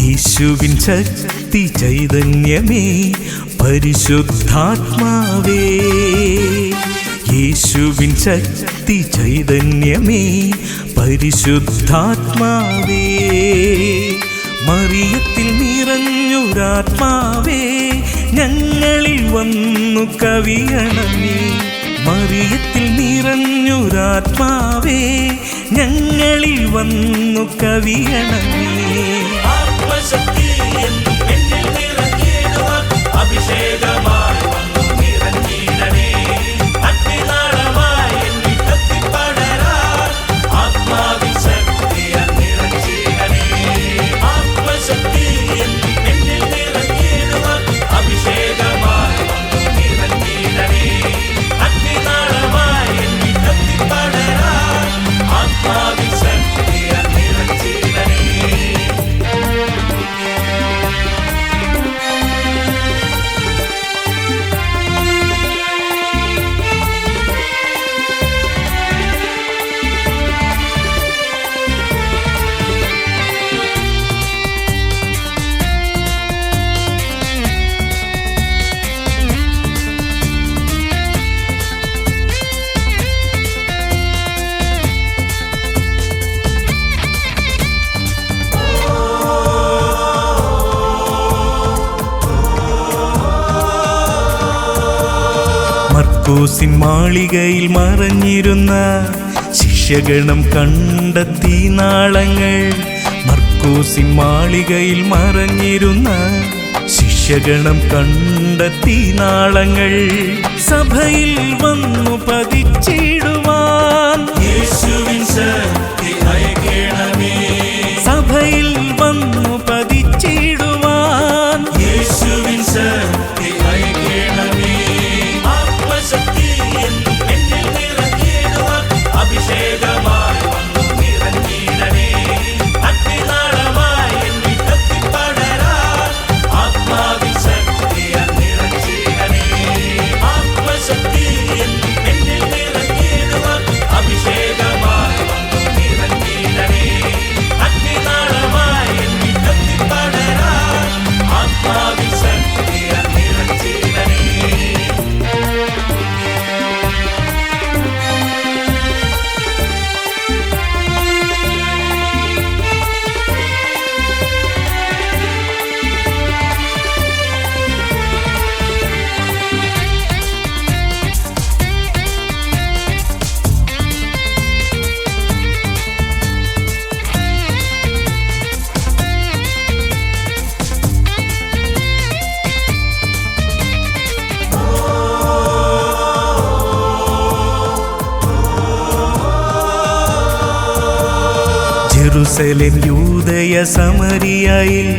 യേശുവിൻ ശക്തി ചൈതന്യമേ പരിശുദ്ധാത്മാവേ, യേശുവിൻ ശക്തി ചൈതന്യമേ പരിശുദ്ധാത്മാവേ, മറിയത്തിൽ നിറഞ്ഞൊരാത്മാവേ ഞങ്ങളിൽ വന്നു കവിയണമേ. മറിയത്തിൽ നിറഞ്ഞൊരാത്മാവേ ഞങ്ങളിൽ വന്നു കവിയണമേ. ആത്മശക്തി എന്നും എന്നിൽ നിറഞ്ഞിടുവാൻ അഭിഷേകമായി വന്നു നിറഞ്ഞിടണേ. അഗ്നിനാളമായി എന്നിൽ കത്തിപ്പടരാൻ ആത്മാവിൻ ശക്തിയാൽ നിറച്ചിടണേ. ആത്മശക്തി എന്നും എന്നിൽ നിറഞ്ഞിടുവാൻ അഭിഷേകമായി വന്നു നിറഞ്ഞിടണേ. അഗ്നിനാളമായി എന്നിൽ കത്തിപ്പടരാൻ ആത്മാവിൻ ശക്തിയാൽ നിറച്ചിടണേ. മർക്കോസിൻ മാളികയിൽ മറഞ്ഞിരുന്ന ശിഷ്യഗണം കണ്ടെത്തി നാളങ്ങൾ. മർക്കോസിൻ മാളികയിൽ മറഞ്ഞിരുന്ന ശിഷ്യഗണം കണ്ടെത്തി നാളങ്ങൾ. സഭയിൽ വന്നു പതിച്ചിടുവാൻ യേശുവിൻ ശക്തി അയക്കണമേ. സഭയിൽ വന്നു പതിച്ചിടുവാൻ യേശുവിൻ ശക്തി അയക്കണമേ. ആത്മശക്തി എന്നും എന്നിൽ നിറഞ്ഞിടുവാൻ അഭിഷേകമായി വന്നു നിറഞ്ഞിടണേ. അഗ്നിനാളമായി എന്നിൽ കത്തിപ്പടരാൻ ആത്മാവിൻ ശക്തിയാൽ നിറച്ചിടണേ. ആത്മശക്തി എന്നും എന്നിൽ നിറഞ്ഞിടുവാൻ അഭിഷേകമായി വന്നു നിറഞ്ഞിടണേ. അഗ്നിനാളമായി എന്നിൽ കത്തിപ്പടരാൻ ആത്മാവിൻ ശക്തിയാൽ നിറച്ചിടണേ. ജെറുസലേം യൂദയ സമരിയയിൽ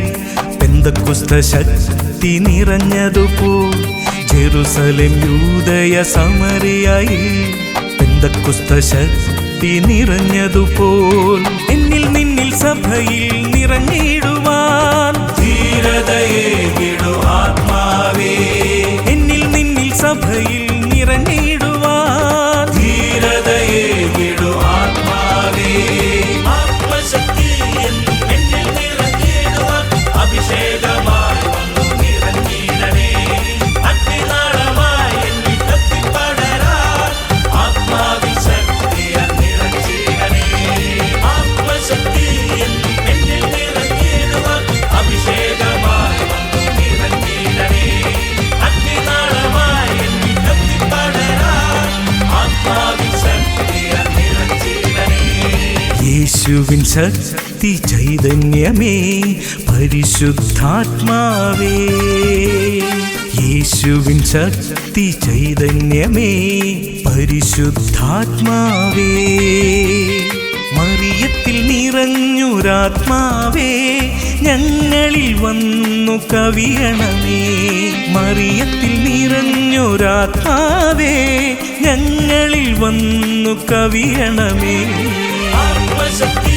പെന്തക്കോസ്ത ശക്തി നിറഞ്ഞതുപോൽ. ജെറുസലേം യൂദയ സമരിയയിൽ പെന്തക്കോസ്ത ശക്തി നിറഞ്ഞതുപോൽ എന്നിൽ നിന്നിൽ സഭയിൽ നിറഞ്ഞിടുവാൻ ധീരതയേകിടു ആത്മാവേ. എന്നിൽ നിന്നിൽ സഭയിൽ നിറഞ്ഞിടുവാൻ ധീരതയേകിടു ആത്മാവേ. ആത്മശക്തി എന്നും എന്നിൽ നിറഞ്ഞിടുവാൻ അഭിഷേകമായി വന്നു നിറഞ്ഞിടണേ. അഗ്നിനാളമായി എന്നിൽ കത്തിപ്പടരാൻ ആത്മാവിൻ ശക്തിയാൽ നിറച്ചിടണേ. ആത്മശക്തി എന്നും എന്നിൽ നിറഞ്ഞിടുവാൻ അഭിഷേകമായി വന്നു നിറഞ്ഞിടണേ. അഗ്നിനാളമായി എന്നിൽ കത്തിപ്പടരാൻ ആത്മാവിൻ ശക്തിയാൽ നിറച്ചിടണേ. യേശുവിൻ ശക്തി ചൈതന്യമേ പരിശുദ്ധാത്മാവേ, യേശുവിൻ ശക്തി ചൈതന്യമേ പരിശുദ്ധാത്മാവേ, മറിയത്തിൽ നിറഞ്ഞൊരാത്മാവേ ഞങ്ങളിൽ വന്നു കവിയണമേ. മറിയത്തിൽ നിറഞ്ഞൊരാത്മാവേ ഞങ്ങളിൽ വന്നു കവിയണമേ. ആത്മശക്തി